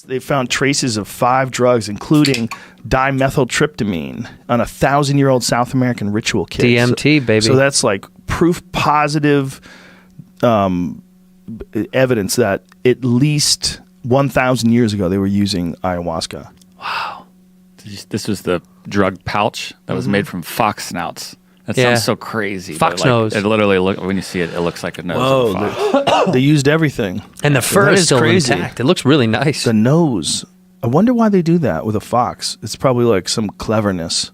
They found traces of 5 drugs, including dimethyltryptamine, on a 1,000-year-old South American ritual kit. DMT, baby. So that's like proof positive evidence that at least 1,000 years ago they were using ayahuasca. Wow. This was the drug pouch that was made from fox snouts. That sounds so crazy. Fox nose. It literally when you see it, it looks like a nose. Of a fox. They used everything. And the fur That is is still crazy. intact. It looks really nice. The nose. I wonder why they do that with a fox. It's probably like some cleverness.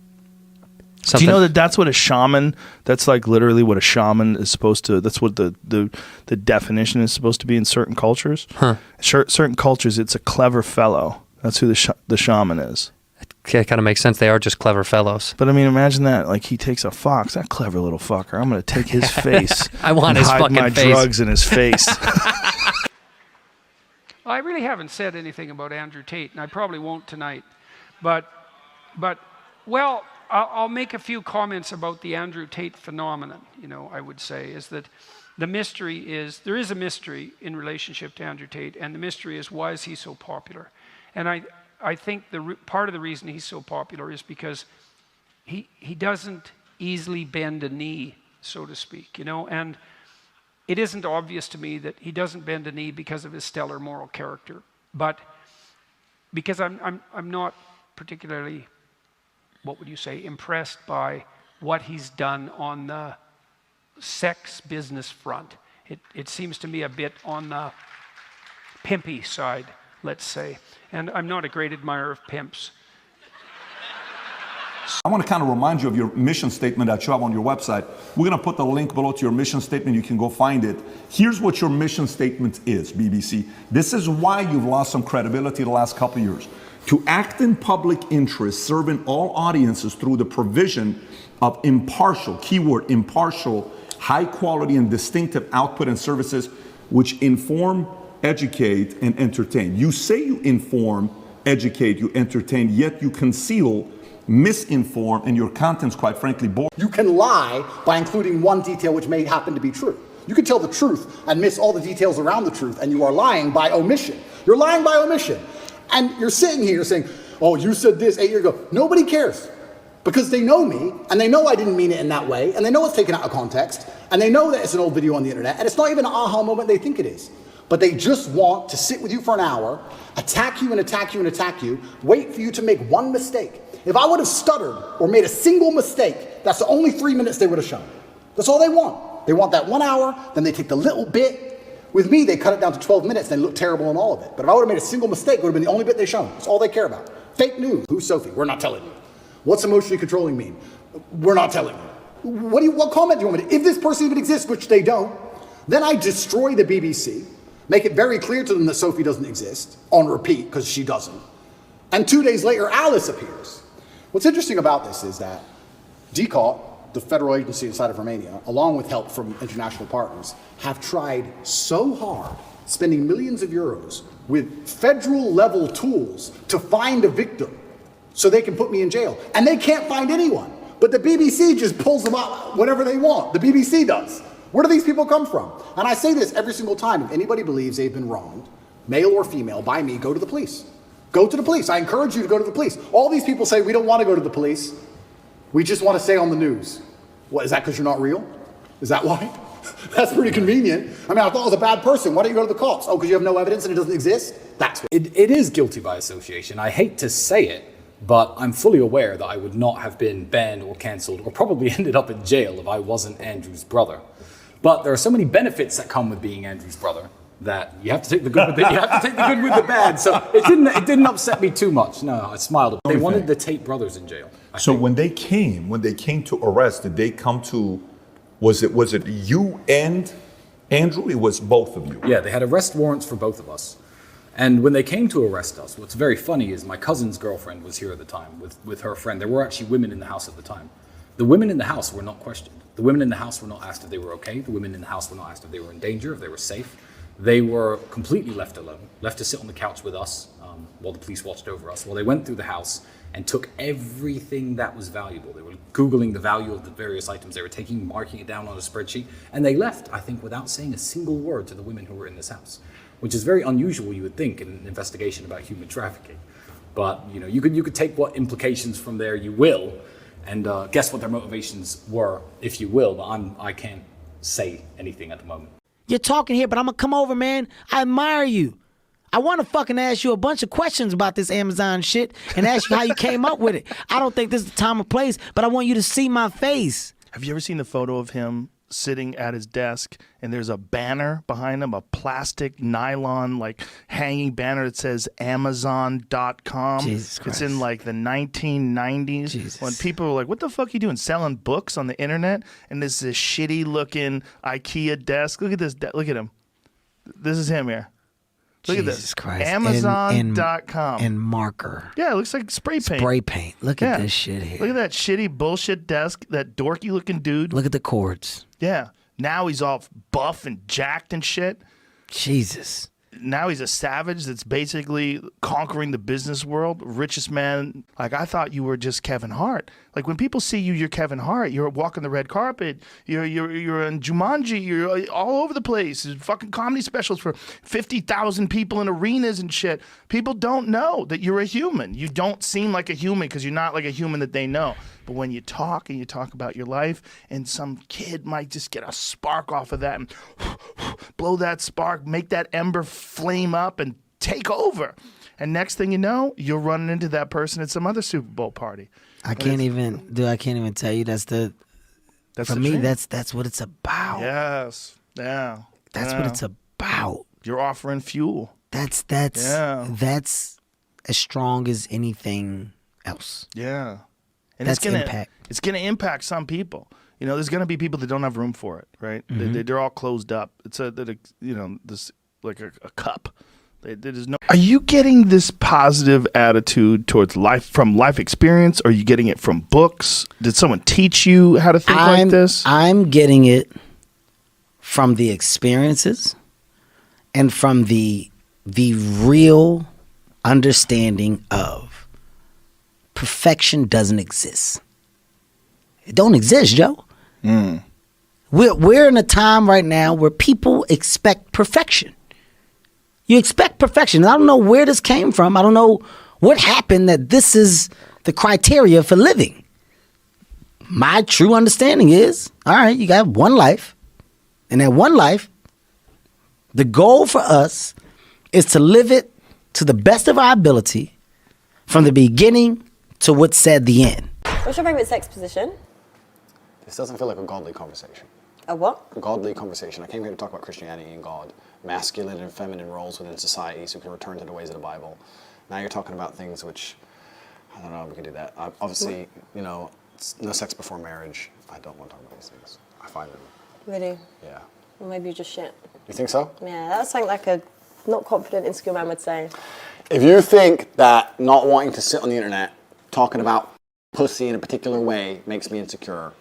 Do you know that that's what a shaman, that's like literally what a shaman is supposed to, that's what the definition is supposed to be in certain cultures? Huh. Certain cultures, it's a clever fellow. That's who the shaman is. It kind of makes sense. They are just clever fellows. But I mean, imagine that. Like, he takes a fox, that clever little fucker. I'm going to take his face. I want and his hide fucking my face. drugs in his face. I really haven't said anything about Andrew Tate, and I probably won't tonight. But well, I'll make a few comments about the Andrew Tate phenomenon. I would say is that the mystery is, there is a mystery in relationship to Andrew Tate, and the mystery is, why is he so popular? And I think part of the reason he's so popular is because he doesn't easily bend a knee, so to speak, and it isn't obvious to me that he doesn't bend a knee because of his stellar moral character, but because I'm not particularly, what would you say, impressed by what he's done on the sex business front. It seems to me a bit on the pimpy side, let's say. And I'm not a great admirer of pimps. I want to kind of remind you of your mission statement that you have on your website. We're going to put the link below to your mission statement. You can go find it. Here's what your mission statement is, BBC. This is why you've lost some credibility the last couple of years. To act in public interest, serving all audiences through the provision of impartial, keyword impartial, high quality and distinctive output and services which inform, educate, and entertain. You say you inform, educate, you entertain, yet you conceal, misinform, and your content's quite frankly boring. You can lie by including one detail which may happen to be true. You can tell the truth and miss all the details around the truth, and you are lying by omission. You're lying by omission. And you're sitting here saying, oh, you said this 8 years ago. Nobody cares. Because they know me, and they know I didn't mean it in that way, and they know it's taken out of context, and they know that it's an old video on the internet, and it's not even an aha moment they think it is. But they just want to sit with you for an hour, attack you and attack you and attack you, wait for you to make one mistake. If I would have stuttered or made a single mistake, that's the only 3 minutes they would have shown. That's all they want. They want that 1 hour, then they take the little bit. With me, they cut it down to 12 minutes, and they look terrible in all of it. But if I would have made a single mistake, it would have been the only bit they shown. That's all they care about. Fake news. Who's Sophie? We're not telling you. What's emotionally controlling mean? We're not telling you. What comment do you want me to? If this person even exists, which they don't, then I destroy the BBC, make it very clear to them that Sophie doesn't exist, on repeat, because she doesn't. And 2 days later, Alice appears. What's interesting about this is that DCOT, the federal agency inside of Romania, along with help from international partners, have tried so hard, spending millions of euros with federal level tools to find a victim so they can put me in jail. And they can't find anyone. But the BBC just pulls them out whenever they want. The BBC does. Where do these people come from? And I say this every single time. If anybody believes they've been wronged, male or female, by me, go to the police. Go to the police. I encourage you to go to the police. All these people say we don't want to go to the police. We just want to stay on the news. What, is that because you're not real? Is that why? That's pretty convenient. I mean, I thought I was a bad person. Why don't you go to the cops? Oh, because you have no evidence and it doesn't exist? That's what. It is guilty by association. I hate to say it, but I'm fully aware that I would not have been banned or cancelled or probably ended up in jail if I wasn't Andrew's brother. But there are so many benefits that come with being Andrew's brother that you have to take the good with the, you have to take the good with the bad. So it didn't upset me too much. No, I smiled. They wanted the Tate brothers in jail. So when they came to arrest, did they come to, was it you and Andrew? It was both of you. Yeah, they had arrest warrants for both of us. And when they came to arrest us, what's very funny is my cousin's girlfriend was here at the time with her friend. There were actually women in the house at the time. The women in the house were not questioned. The women in the house were not asked if they were okay. The women in the house were not asked if they were in danger, if they were safe. They were completely left alone, left to sit on the couch with us while the police watched over us. Well, they went through the house and took everything that was valuable. They were Googling the value of the various items they were marking it down on a spreadsheet, and they left, I think, without saying a single word to the women who were in this house. which is very unusual, you would think, in an investigation about human trafficking. But you could take what implications from there you will, and guess what their motivations were, if you will. But I can't say anything at the moment. You're talking here, but I'm gonna come over, man. I admire you. I want to fucking ask you a bunch of questions about this Amazon shit and ask you how you came up with it. I don't think this is the time or place, but I want you to see my face. Have you ever seen the photo of him sitting at his desk and there's a banner behind him, a plastic nylon like hanging banner that says Amazon.com? Jesus Christ. It's in like the 1990s. Jesus. When people were like, what the fuck are you doing, selling books on the internet? And this is a shitty looking IKEA desk. Look at this. Look at him. This is him here. Look Jesus at this. Christ. Amazon.com. And marker. Yeah, it looks like spray paint. Spray paint. Look at this shit here. Look at that shitty bullshit desk, that dorky looking dude. Look at the cords. Yeah. Now he's all buff and jacked and shit. Jesus. Now he's a savage that's basically conquering the business world, richest man. Like, I thought you were just Kevin Hart. Like, when people see you, you're Kevin Hart. You're walking the red carpet. You're in Jumanji. You're all over the place. There's fucking comedy specials for 50,000 people in arenas and shit. People don't know that you're a human. You don't seem like a human because you're not like a human that they know. But when you talk and you talk about your life, and some kid might just get a spark off of that and blow that spark, make that ember flame up and take over. And next thing you know, you're running into that person at some other Super Bowl party. I can't even tell you that's for me, truth. that's what it's about. Yes. Yeah. That's what it's about. You're offering fuel. That's as strong as anything else. Yeah. And That's impact. It's gonna impact some people. You know, there's gonna be people that don't have room for it, right? Mm-hmm. They're all closed up. It's this like a cup. There's no. Are you getting this positive attitude towards life from life experience? Or are you getting it from books? Did someone teach you how to think like this? I'm getting it from the experiences and from the real understanding of perfection doesn't exist. It don't exist, Joe. We're in a time right now where people expect perfection. You expect perfection. I don't know where this came from. I don't know what happened that this is the criteria for living. My true understanding is, all right, you got one life. And that one life, the goal for us is to live it to the best of our ability from the beginning to what's said the end. What's your favorite sex position? This doesn't feel like a godly conversation. A what? A godly conversation. I came here to talk about Christianity and God, masculine and feminine roles within society so we can return to the ways of the Bible. Now you're talking about things which, I don't know if we can do that. Obviously, no sex before marriage. I don't want to talk about these things. I find them. Really? Yeah. Well, maybe you're just shit. You think so? Yeah, that's something like a not confident, insecure man would say. If you think that not wanting to sit on the internet talking about pussy in a particular way makes me insecure,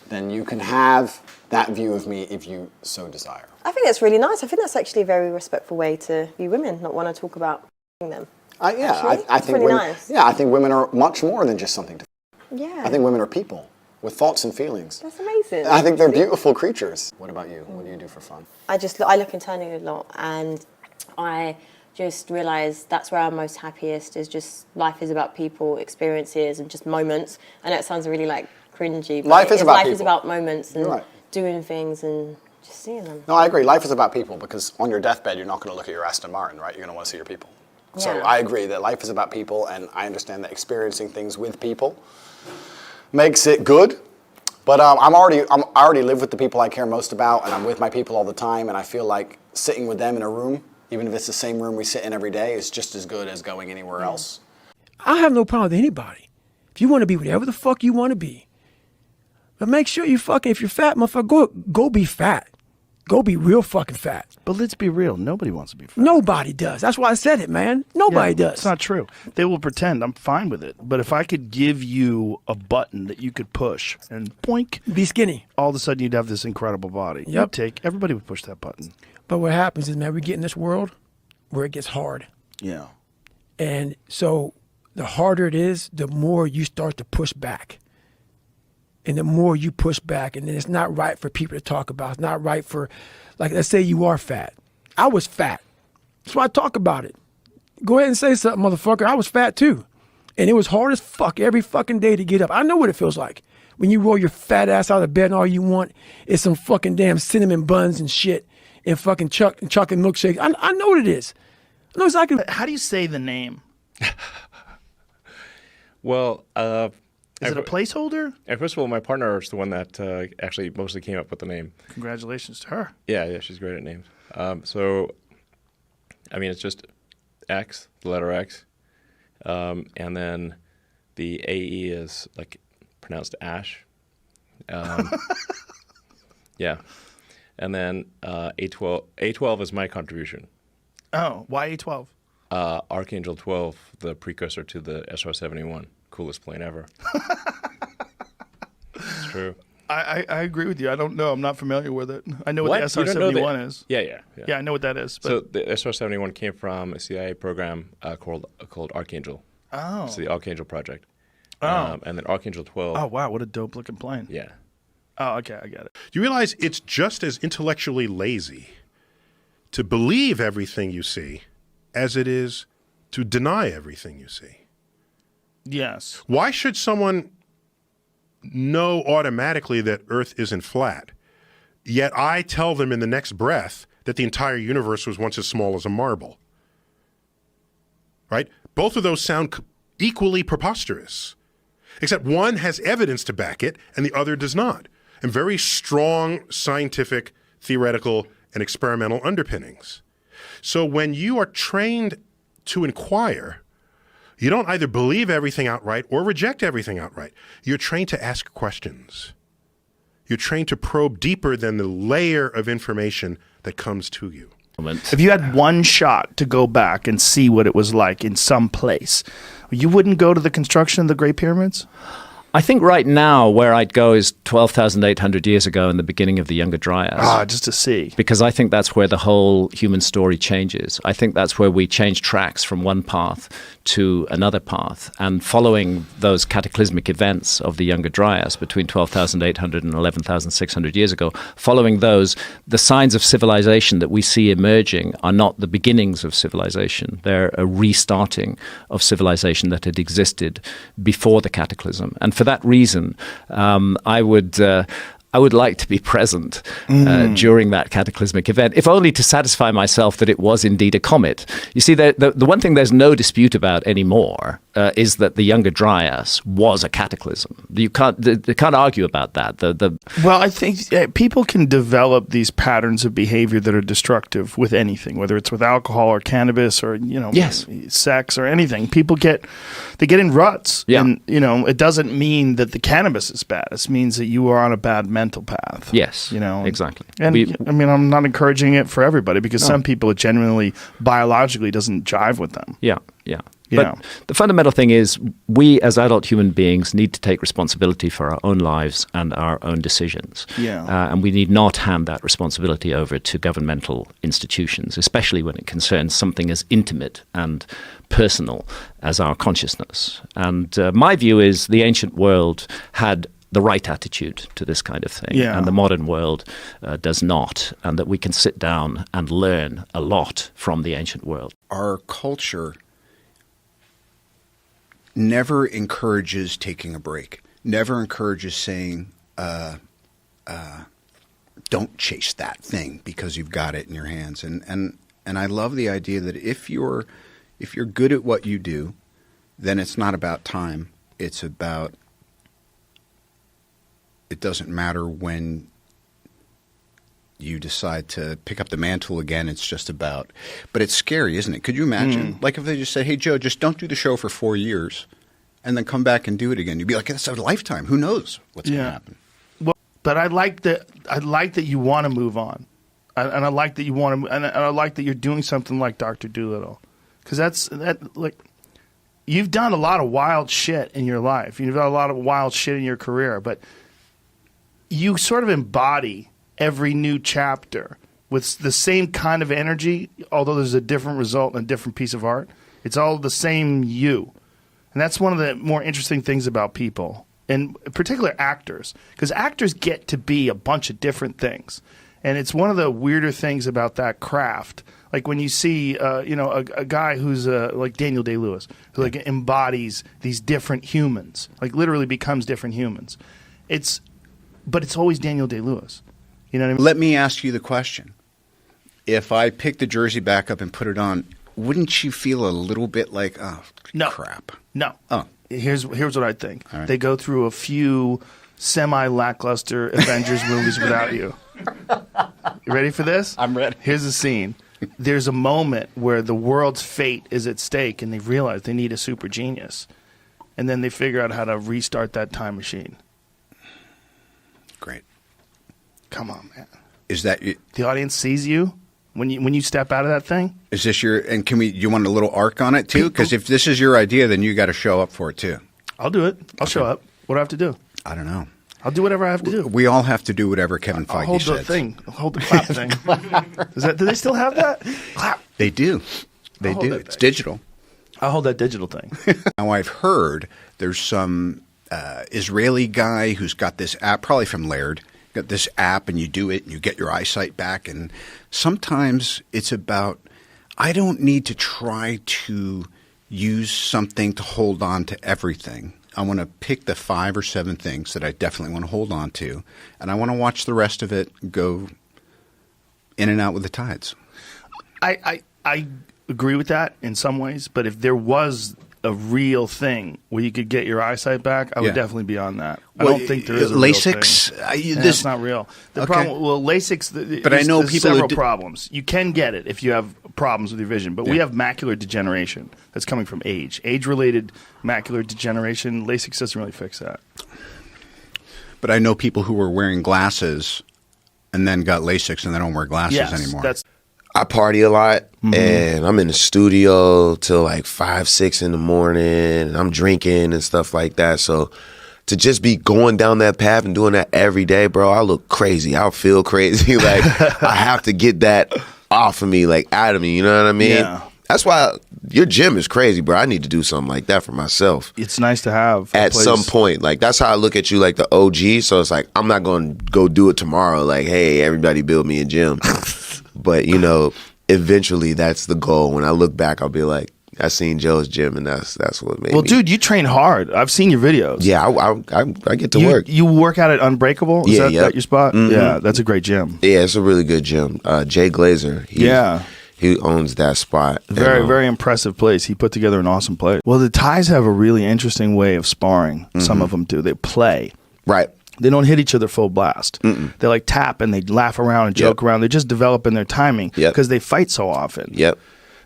then you can have that view of me if you so desire. I think that's really nice. I think that's actually a very respectful way to view women, not want to talk about them. I think really women, nice. Yeah, I think women are much more than just something to. Yeah. I think women are people with thoughts and feelings. That's amazing. I think they're beautiful creatures. What about you? What do you do for fun? I look internally a lot, and I just realised that's where I'm most happiest. Is just life is about people, experiences, and just moments. I know it sounds really like cringy, but life is about moments and doing things and just seeing them. No, I agree. Life is about people because on your deathbed, you're not going to look at your Aston Martin, right? You're going to want to see your people. Yeah. So I agree that life is about people, and I understand that experiencing things with people makes it good. But I already live with the people I care most about, and I'm with my people all the time, and I feel like sitting with them in a room, even if it's the same room we sit in every day, is just as good as going anywhere else. I have no problem with anybody. If you want to be whatever the fuck you want to be. But make sure you fucking, if you're fat, motherfucker, go be fat. Go be real fucking fat. But let's be real. Nobody wants to be fat. Nobody does. That's why I said it, man. Nobody does. It's not true. They will pretend. I'm fine with it. But if I could give you a button that you could push and boink. Be skinny. All of a sudden you'd have this incredible body. Yep. Everybody would push that button. But what happens is, man, we get in this world where it gets hard. Yeah. And so the harder it is, the more you start to push back. And the more you push back, and then it's not right for people to talk about. It's not right for, like, let's say you are fat. I was fat. That's why I talk about it. Go ahead and say something, motherfucker. I was fat too. And it was hard as fuck every fucking day to get up. I know what it feels like when you roll your fat ass out of bed and all you want is some fucking damn cinnamon buns and shit and fucking chocolate milkshake. I know what it is. I know exactly. How do you say the name? Well, is it a placeholder? First of all, my partner is the one that actually mostly came up with the name. Congratulations to her. Yeah, she's great at names. So, I mean, it's just X, the letter X, and then the AE is like pronounced Ash. Yeah, and then A12. A12 is my contribution. Oh, why A12? Archangel 12, the precursor to the SR-71. Coolest plane ever. It's true. I agree with you. I don't know. I'm not familiar with it. I know what the SR-71 is. Yeah. Yeah, I know what that is. But... So the SR-71 came from a CIA program called Archangel. Oh. It's the Archangel Project. Oh. And then Archangel 12. Oh, wow. What a dope looking plane. Yeah. Oh, okay. I get it. Do you realize it's just as intellectually lazy to believe everything you see as it is to deny everything you see? Yes. Why should someone know automatically that Earth isn't flat, yet I tell them in the next breath that the entire universe was once as small as a marble? Right? Both of those sound equally preposterous, except one has evidence to back it and the other does not, and very strong scientific, theoretical, and experimental underpinnings. So when you are trained to inquire, you don't either believe everything outright or reject everything outright. You're trained to ask questions. You're trained to probe deeper than the layer of information that comes to you. If you had one shot to go back and see what it was like in some place, you wouldn't go to the construction of the Great Pyramids? I think right now where I'd go is 12,800 years ago in the beginning of the Younger Dryas. Just to see. Because I think that's where the whole human story changes. I think that's where we change tracks from one path to another path. And following those cataclysmic events of the Younger Dryas between 12,800 and 11,600 years ago, following those, the signs of civilization that we see emerging are not the beginnings of civilization. They're a restarting of civilization that had existed before the cataclysm. And for that reason, I would like to be present during that cataclysmic event, if only to satisfy myself that it was indeed a comet. You see, the one thing there's no dispute about anymore is that the Younger Dryas was a cataclysm. You can't argue about that. Well, I think people can develop these patterns of behavior that are destructive with anything, whether it's with alcohol or cannabis or sex or anything. People get in ruts, and it doesn't mean that the cannabis is bad. It means that you are on a bad mental path. Yes, exactly. And I'm not encouraging it for everybody because some people it genuinely biologically doesn't jive with them. Yeah. But the fundamental thing is we as adult human beings need to take responsibility for our own lives and our own decisions. And we need not hand that responsibility over to governmental institutions, especially when it concerns something as intimate and personal as our consciousness. And my view is the ancient world had the right attitude to this kind of thing, and the modern world does not, and that we can sit down and learn a lot from the ancient world. Our culture never encourages taking a break, never encourages saying, don't chase that thing because you've got it in your hands. And I love the idea that if you're good at what you do, then it's not about time. It's about, it doesn't matter when you decide to pick up the mantle again. It's just about, but it's scary, isn't it? Could you imagine? Like if they just said, hey, Joe, just don't do the show for 4 years and then come back and do it again. You'd be like, that's a lifetime. Who knows what's going to happen? Well, but I like that you want to move on. And I like that you want to, and I like that you're doing something like Dr. Dolittle. Because you've done a lot of wild shit in your life. You've done a lot of wild shit in your career, but you sort of embody every new chapter with the same kind of energy, although there's a different result and a different piece of art. It's all the same you. And that's one of the more interesting things about people, and in particular actors, because actors get to be a bunch of different things. And it's one of the weirder things about that craft. Like when you see, a guy who's like Daniel Day-Lewis, who like embodies these different humans, like literally becomes different humans. But it's always Daniel Day-Lewis. You know what I mean? Let me ask you the question. If I pick the jersey back up and put it on, wouldn't you feel a little bit like, oh, crap? No. Oh. Here's what I think. All right. They go through a few semi-lackluster Avengers movies without you. You ready for this? I'm ready. Here's the scene. There's a moment where the world's fate is at stake, and they realize they need a super genius. And then they figure out how to restart that time machine. Great. Come on, man. Is that the audience sees you when you step out of that thing? Is this your? And you want a little arc on it too? Because if this is your idea, then you got to show up for it too. I'll do it. I'll show up. What do I have to do? I don't know. I'll do whatever I have to do. We all have to do whatever Kevin Feige I'll hold said. the thing. I'll hold the clap thing. Do they still have that? Clap. They do. They I'll do. hold that It's thing. digital. I'll hold that digital thing. Now I've heard there's some Israeli guy who's got this app, probably from Laird. Got this app, and you do it, and you get your eyesight back. And sometimes it's about I don't need to try to use something to hold on to everything. I want to pick the 5 or 7 things that I definitely want to hold on to, and I want to watch the rest of it go in and out with the tides. I agree with that in some ways, but if there was a real thing where you could get your eyesight back, I would definitely be on that. Well, I don't think there is a LASIK's, real thing. That's not real. The problem, LASIK's. But I know there's people several problems. You can get it if you have problems with your vision, but we have macular degeneration that's coming from age-related macular degeneration. LASIK doesn't really fix that. But I know people who were wearing glasses and then got LASIK and they don't wear glasses anymore. I party a lot, and I'm in the studio till like 5, 6 in the morning, and I'm drinking and stuff like that. So to just be going down that path and doing that every day, bro, I look crazy. I'll feel crazy. Like I have to get that off of me, like out of me. You know what I mean? Yeah. That's why your gym is crazy, bro. I need to do something like that for myself. It's nice to have at some point. Like that's how I look at you, like the OG. So it's like I'm not going to go do it tomorrow. Like, hey, everybody, build me a gym. But eventually that's the goal. When I look back, I'll be like, I seen Joe's gym, and that's what made me. Well, dude, you train hard. I've seen your videos. Yeah, I get to work. You work out at Unbreakable? Is that your spot? Mm-hmm. Yeah, that's a great gym. Yeah, it's a really good gym. Jay Glazer. He owns that spot. Very, very impressive place. He put together an awesome place. Well, the Thais have a really interesting way of sparring. Some of them do. They play. Right. They don't hit each other full blast. They like tap and they laugh around and joke around. They just develop in their timing because they fight so often. Yep.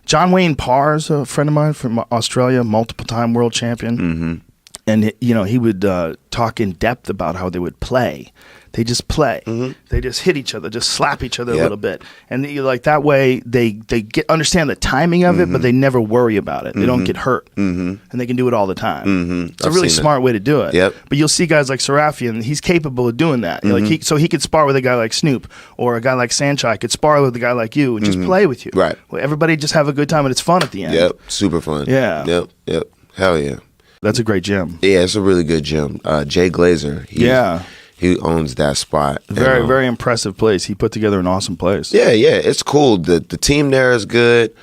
John Wayne Parr's a friend of mine from Australia, multiple-time world champion. And he would talk in depth about how they would play. They just play. They just hit each other, just slap each other a little bit, and like that way they understand the timing of it, but they never worry about it. They don't get hurt, and they can do it all the time. It's a really smart way to do it. Yep. But you'll see guys like Serafian; he's capable of doing that. Like he could spar with a guy like Snoop, or a guy like Sanchai could spar with a guy like you and just play with you. Right. Well, everybody just have a good time, and it's fun at the end. Yep. Super fun. Yeah. Yep. Hell yeah. That's a great gym. Yeah, it's a really good gym. Jay Glazer. He owns that spot. Very, very impressive place. He put together an awesome place. Yeah, it's cool. The team there is good.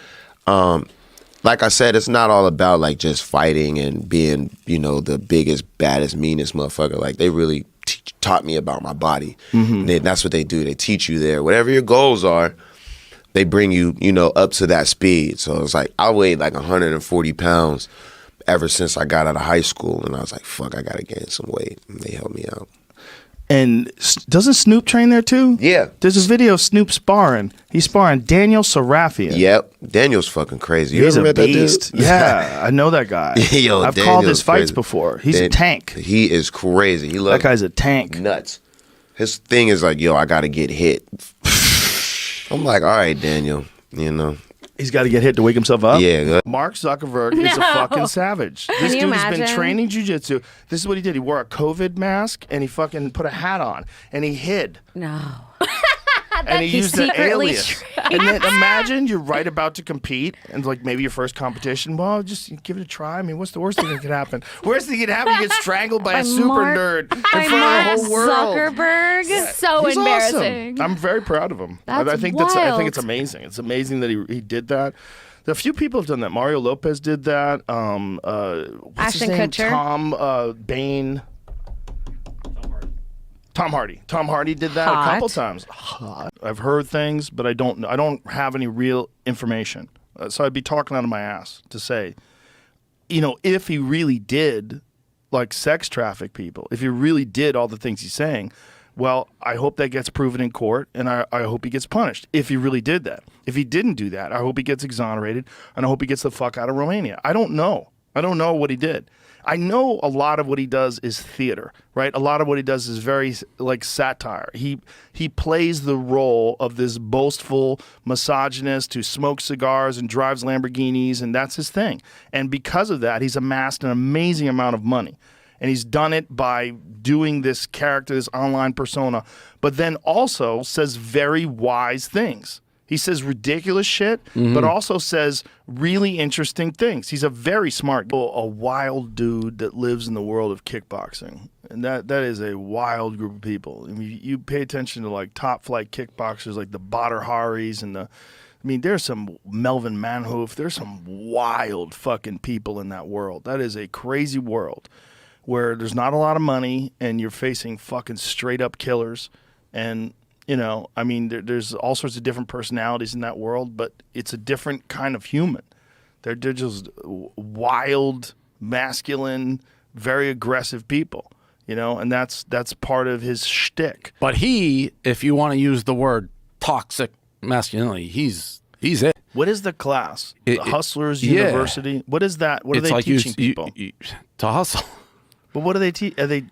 Like I said, it's not all about like just fighting and being, the biggest, baddest, meanest motherfucker. Like they really taught me about my body. That's what they do. They teach you there. Whatever your goals are, they bring you, up to that speed. So it's like I weighed like 140 pounds ever since I got out of high school, and I was like, fuck, I gotta gain some weight. And they helped me out. And doesn't Snoop train there too? Yeah. There's this video of Snoop sparring. He's sparring Daniel Serafian. Yep. Daniel's fucking crazy. He's a beast. Yeah, I know that guy. Yo, I've Daniel's called his fights crazy. before. He's a tank. He is crazy. That guy's a tank. Nuts. His thing is like, yo, I gotta get hit. I'm like, all right, Daniel, He's got to get hit to wake himself up? Yeah. Mark Zuckerberg is a fucking savage. This you dude has been imagine? training jiu-jitsu. This is what he did. He wore a COVID mask and he fucking put a hat on and he hid. No. and he used an secretly alias. And then imagine you're right about to compete, and like maybe your first competition. Well, just give it a try. I mean, what's the worst thing that could happen? Worst thing that could happen, you get strangled by a super nerd in front of the whole world. Zuckerberg. So He's embarrassing. awesome. I'm very proud of him. That's I think I wild. think it's amazing. It's amazing that he did that. A few people have done that. Mario Lopez did that. What's his Ashton name? Kutcher. Tom Bain. Tom Hardy. Tom Hardy did that Hot. a couple times. Hot. I've heard things, but I don't have any real information. So I'd be talking out of my ass to say, if he really did like sex traffic people, if he really did all the things he's saying, well, I hope that gets proven in court, and I hope he gets punished if he really did that. If he didn't do that, I hope he gets exonerated, and I hope he gets the fuck out of Romania. I don't know. I don't know what he did. I know a lot of what he does is theater, right? A lot of what he does is very like satire. He plays the role of this boastful misogynist who smokes cigars and drives Lamborghinis, and that's his thing. And because of that, he's amassed an amazing amount of money. And he's done it by doing this character, this online persona, but then also says very wise things. He says ridiculous shit, but also says really interesting things. He's a very smart, a wild dude that lives in the world of kickboxing. And that is a wild group of people. I mean, you pay attention to like top flight kickboxers like the Badr Haris and there's some Melvin Manhoef. There's some wild fucking people in that world. That is a crazy world where there's not a lot of money and you're facing fucking straight up killers. And there's all sorts of different personalities in that world, but it's a different kind of human. They're just wild, masculine, very aggressive people, and that's part of his shtick. But if you want to use the word toxic masculinity, he's it. What is the class? The Hustlers University? What is that? What are they teaching people? To hustle. But what do they teach? Are they...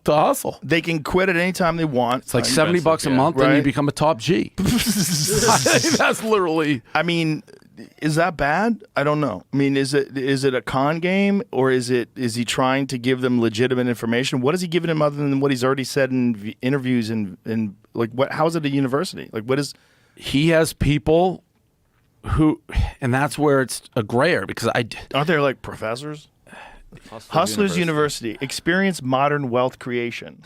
to hustle. They can quit at any time they want. It's like $70 a month, and you become a top G. That's literally. I mean, is that bad? I don't know. I mean, is it a con game, or is he trying to give them legitimate information? What is he giving them other than what he's already said in interviews and like what? How is it a university? Like what is? He has people who, and that's where it's a grayer because aren't there like professors? Hustlers University. Experience modern wealth creation.